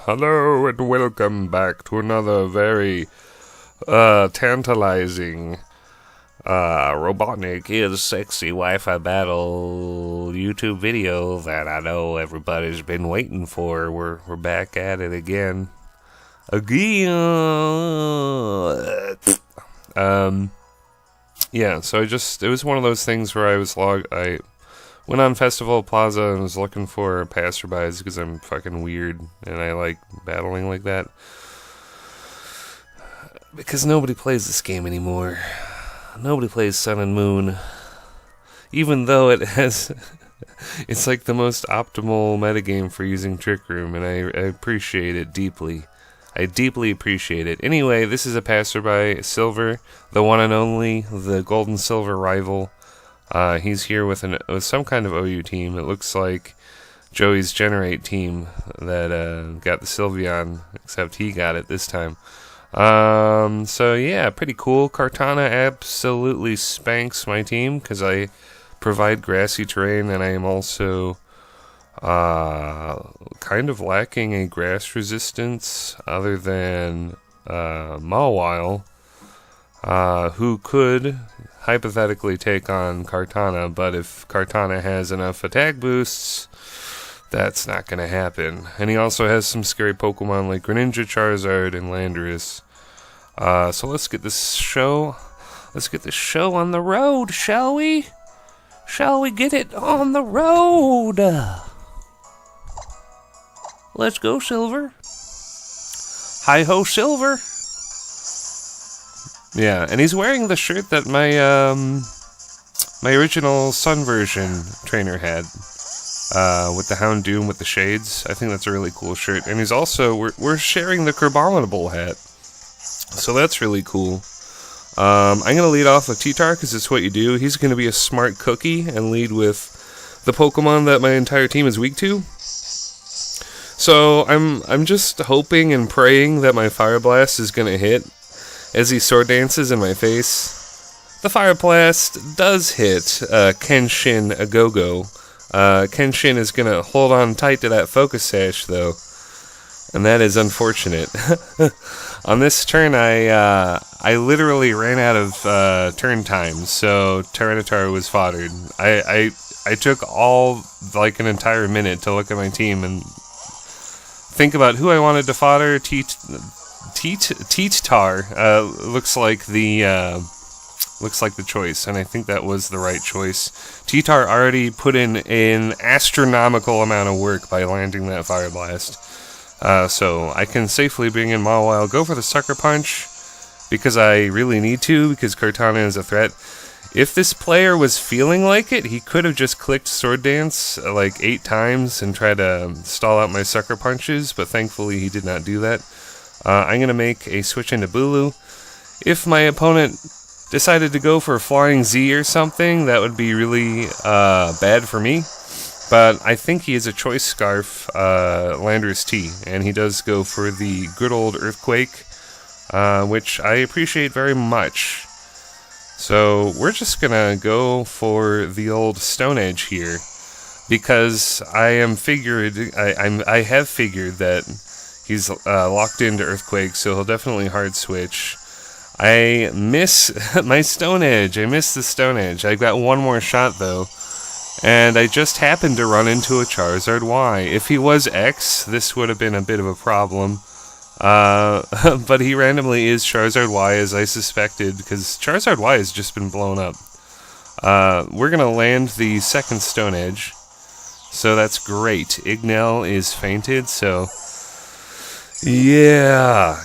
Hello and welcome back to another very tantalizing RobotnikIsSexy Wi-Fi battle YouTube video that I know everybody's been waiting for. We're back at it again. Yeah, so it was one of those things where I went on Festival Plaza and was looking for passerbys because I'm fucking weird and I like battling like that. Because nobody plays this game anymore. Nobody plays Sun and Moon. Even though it's like the most optimal metagame for using Trick Room, and I appreciate it deeply. I deeply appreciate it. Anyway, this is a passerby, Silver, the one and only, the gold and silver rival. He's here with some kind of OU team. It looks like Joey's Generate team that got the Sylveon, except he got it this time. So yeah, pretty cool. Kartana absolutely spanks my team because I provide grassy terrain, and I am also kind of lacking a grass resistance other than Mawile, who could hypothetically take on Kartana, but if Kartana has enough attack boosts, that's not going to happen. And he also has some scary Pokemon like Greninja, Charizard, and Landorus. So let's get this show on the road, shall we? Shall we get it on the road? Let's go, Silver. Hi-ho, Silver. Yeah, and he's wearing the shirt that my original Sun version trainer had, with the Houndoom with the shades. I think that's a really cool shirt. And he's also, we're sharing the Kerbominable hat, so that's really cool. I'm going to lead off with T-Tar, because it's what you do. He's going to be a smart cookie and lead with the Pokemon that my entire team is weak to. So I'm just hoping and praying that my Fire Blast is going to hit. As he sword dances in my face, the Fire Blast does hit Kenshin Agogo. Kenshin is going to hold on tight to that Focus Sash, though, and that is unfortunate. On this turn, I literally ran out of turn time, so Tyranitar was foddered. I took like an entire minute to look at my team and think about who I wanted to fodder. T-Tar looks like the choice, and I think that was the right choice. T-Tar already put in an astronomical amount of work by landing that Fire Blast, so I can safely bring in Mawile, go for the Sucker Punch, because I really need to, because Kartana is a threat. If this player was feeling like it, he could have just clicked Sword Dance like 8 times and tried to stall out my Sucker Punches, but thankfully he did not do that. I'm going to make a switch into Bulu. If my opponent decided to go for Flying Z or something, that would be really bad for me. But I think he is a Choice Scarf, Landorus T, and he does go for the good old Earthquake, which I appreciate very much. So we're just going to go for the old Stone Edge here, because I have figured that he's locked into Earthquake, so he'll definitely hard switch. I miss my Stone Edge. I miss the Stone Edge. I've got one more shot, though. And I just happened to run into a Charizard Y. If he was X, this would have been a bit of a problem. But he randomly is Charizard Y, as I suspected, because Charizard Y has just been blown up. We're going to land the second Stone Edge. So that's great. Ignell is fainted, so... Yeah.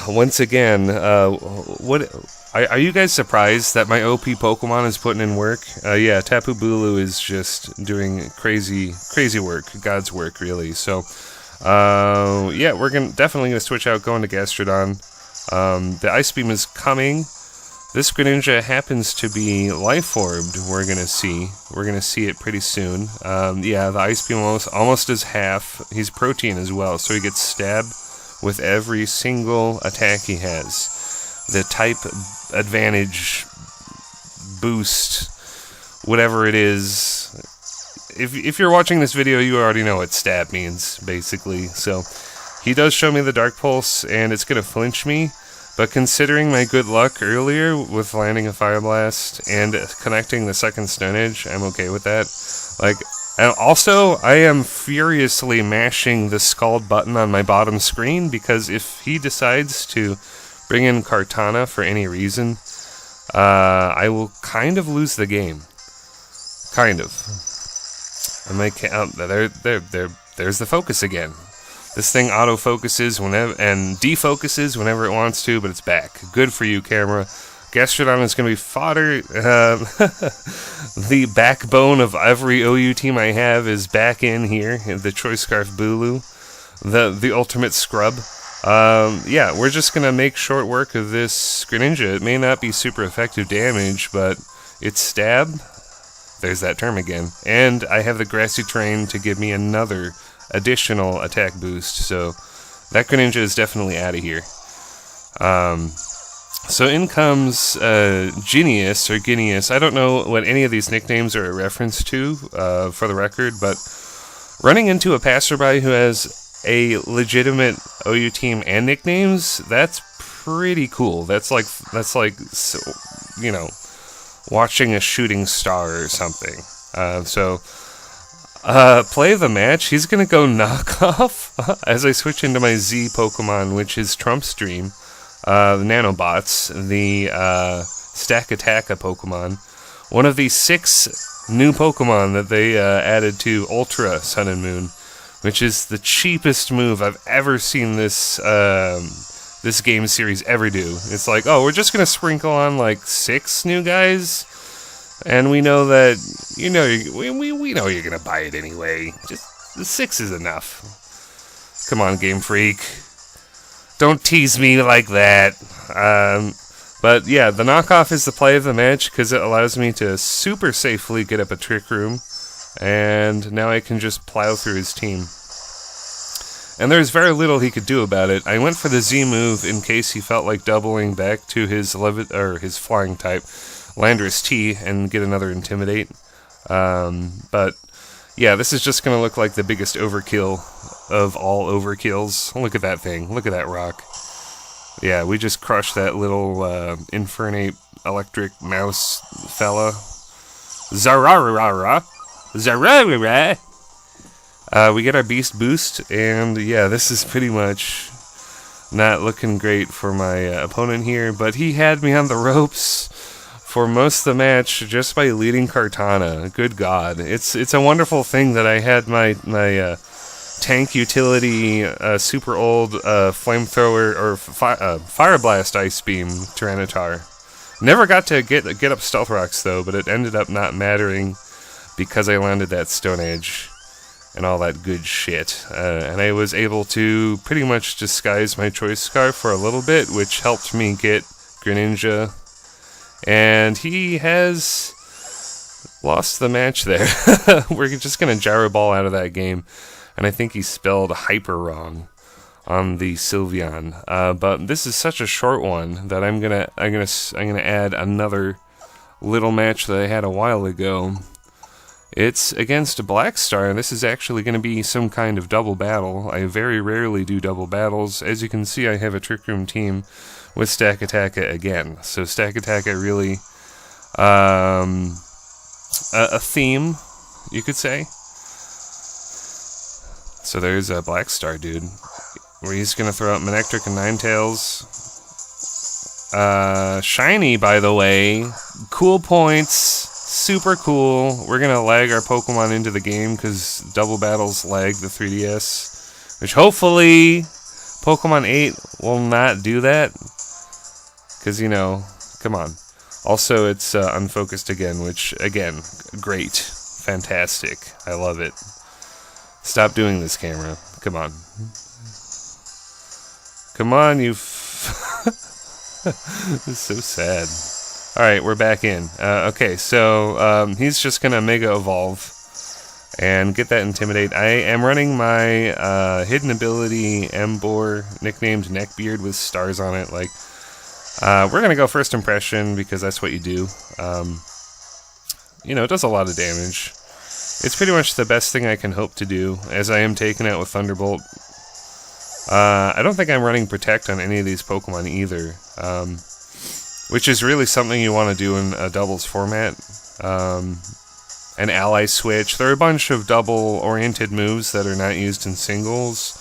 Once again, what are you guys surprised that my OP Pokemon is putting in work? Yeah, Tapu Bulu is just doing crazy work, God's work, really. So, yeah, we're definitely gonna switch out, going to Gastrodon. The Ice Beam is coming. This Greninja happens to be Life Orbed. We're gonna see it pretty soon. Yeah, the Ice Beam almost does half. He's Protein as well, so he gets stabbed with every single attack he has. The type advantage boost, whatever it is. If you're watching this video, you already know what stab means, basically. So He does show me the Dark Pulse, and it's going to flinch me, but considering my good luck earlier with landing a Fire Blast and connecting the second Stone Edge, I'm okay with that. Like, and also, I am furiously mashing the Scald button on my bottom screen, because if he decides to bring in Kartana for any reason, I will kind of lose the game. Kind of. I might there's the focus again. This thing auto-focuses whenever and defocuses whenever it wants to, but it's back. Good for you, camera. Gastrodon is going to be fodder. The backbone of every OU team I have is back in here. The Choice Scarf Bulu, the ultimate scrub. Yeah, we're just going to make short work of this Greninja. It may not be super effective damage, but it's stab. There's that term again. And I have the Grassy Terrain to give me another additional attack boost, so that Greninja is definitely out of here. So in comes Genius, or Genius. I don't know what any of these nicknames are a reference to, for the record, but running into a passerby who has a legitimate OU team and nicknames, that's pretty cool. That's like you know, watching a shooting star or something. Play of the match, he's gonna go knockoff as I switch into my Z Pokemon, which is Trump's Dream. The Nanobots, the Stakataka Pokemon, one of the 6 new Pokemon that they added to Ultra Sun and Moon, which is the cheapest move I've ever seen this this game series ever do. It's like, oh, we're just gonna sprinkle on like 6 new guys, and we know that we know you're gonna buy it anyway. Just the 6 is enough. Come on, Game Freak. Don't tease me like that. But yeah, the knockoff is the play of the match because it allows me to super safely get up a Trick Room, and now I can just plow through his team. And there's very little he could do about it. I went for the Z move in case he felt like doubling back to his his flying type, Landorus T, and get another Intimidate. But yeah, this is just going to look like the biggest overkill of all overkills. Look at that thing. Look at that rock. Yeah, we just crushed that little Infernape electric mouse fella. Zararara. Zararara. We get our Beast Boost, and yeah, this is pretty much not looking great for my opponent here, but he had me on the ropes for most of the match just by leading Kartana. Good God. It's a wonderful thing that I had my tank utility super old flamethrower or Fire Blast Ice Beam Tyranitar. Never got to get up Stealth Rocks though, but it ended up not mattering because I landed that Stone Edge and all that good shit. And I was able to pretty much disguise my Choice Scarf for a little bit, which helped me get Greninja. And he has lost the match there. We're just going to Gyro Ball out of that game. And I think he spelled hyper wrong on the Sylveon. But this is such a short one that I'm gonna add another little match that I had a while ago. It's against a Blackstar, and this is actually going to be some kind of double battle. I very rarely do double battles. As you can see, I have a Trick Room team with Stakataka again. So Stakataka really a theme, you could say. So there's a Blackstar dude, where he's going to throw out Manectric and Ninetales. Shiny, by the way. Cool points. Super cool. We're going to lag our Pokemon into the game because double battles lag the 3DS. Which hopefully Pokemon 8 will not do that. Because, you know, come on. Also, it's unfocused again, which, again, great. Fantastic. I love it. Stop doing this, camera. Come on. Come on, you... This is so sad. Alright, we're back in. Okay, so he's just going to Mega Evolve and get that Intimidate. I am running my hidden ability Embor, nicknamed Neckbeard with stars on it. Like, we're going to go First Impression because that's what you do. You know, it does a lot of damage. It's pretty much the best thing I can hope to do, as I am taken out with Thunderbolt. I don't think I'm running Protect on any of these Pokemon either, which is really something you want to do in a doubles format. An Ally Switch. There are a bunch of double-oriented moves that are not used in singles.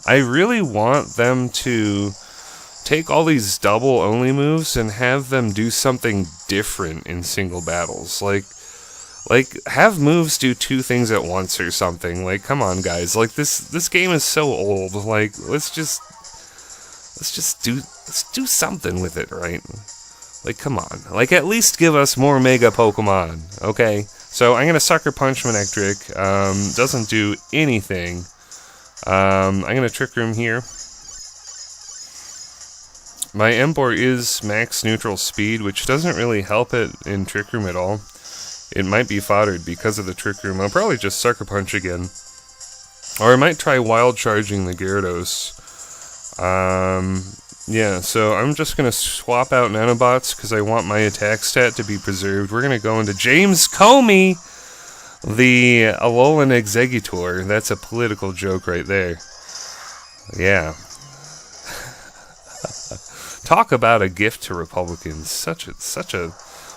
I really want them to take all these double-only moves and have them do something different in single battles. Like have moves do two things at once or something. Like, come on, guys. Like, this game is so old. Like, let's do something with it, right? Like, come on. Like, at least give us more Mega Pokemon, okay? So I'm gonna Sucker Punch Manectric. Doesn't do anything. I'm gonna Trick Room here. My Emboar is max neutral speed, which doesn't really help it in Trick Room at all. It might be foddered because of the Trick Room. I'll probably just Sucker Punch again. Or I might try Wild Charging the Gyarados. Yeah, so I'm just going to swap out Nanobots because I want my attack stat to be preserved. We're going to go into James Comey, the Alolan Exeggutor. That's a political joke right there. Yeah. Talk about a gift to Republicans. Such a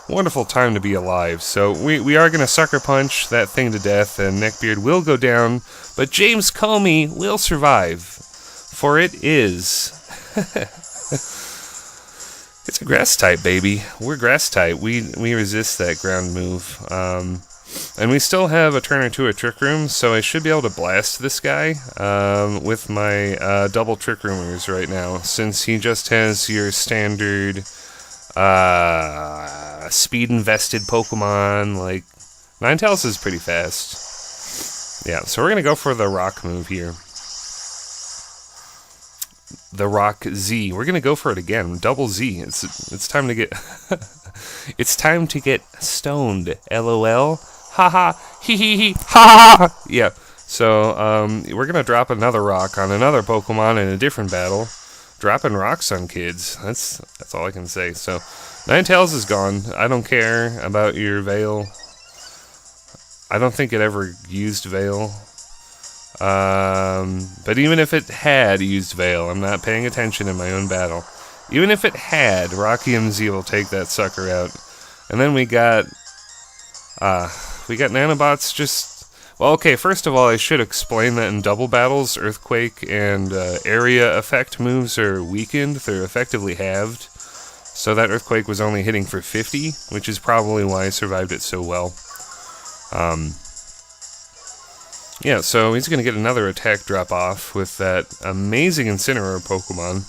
wonderful time to be alive. So we are going to Sucker Punch that thing to death, and Neckbeard will go down, but James Comey will survive, for it is... It's a Grass type, baby. We're Grass type. We resist that ground move. And we still have a turn or two of Trick Room, so I should be able to blast this guy with my double Trick Roomers right now, since he just has your standard speed-invested Pokemon. Like, Ninetales is pretty fast. Yeah, so we're going to go for the Rock move here. The Rock Z. We're gonna go for it again. Double Z. It's time to get it's time to get stoned. LOL. Haha. Hee hee hee. Ha ha. Yeah. So we're gonna drop another rock on another Pokemon in a different battle. Dropping rocks on kids. That's all I can say. So Ninetales is gone. I don't care about your Veil. I don't think it ever used Veil. But even if it had used Veil, I'm not paying attention in my own battle. Even if it had, Rocky MZ will take that sucker out. And then we got Nanobots just... Well, okay, first of all, I should explain that in double battles, Earthquake and area effect moves are weakened. They're effectively halved. So that Earthquake was only hitting for 50, which is probably why I survived it so well. Yeah, so he's going to get another attack drop-off with that amazing Incineroar Pokemon.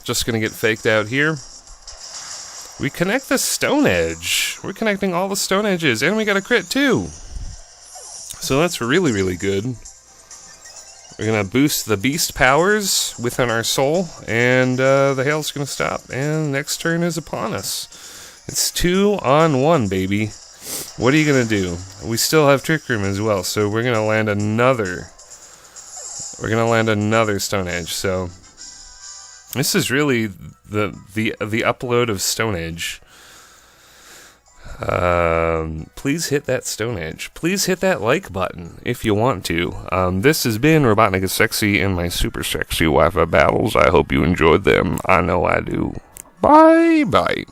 Just going to get faked out here. We connect the Stone Edge. We're connecting all the Stone Edges, and we got a crit too. So that's really, really good. We're going to boost the Beast powers within our soul, and the hail's going to stop, and next turn is upon us. It's 2-on-1, baby. What are you going to do? We still have Trick Room as well, so we're going to land another... We're going to land another Stone Edge, so... This is really the upload of Stone Edge. Please hit that Stone Edge. Please hit that like button if you want to. This has been RobotnikIsSexy and my super sexy Wi-Fi battles. I hope you enjoyed them. I know I do. Bye-bye.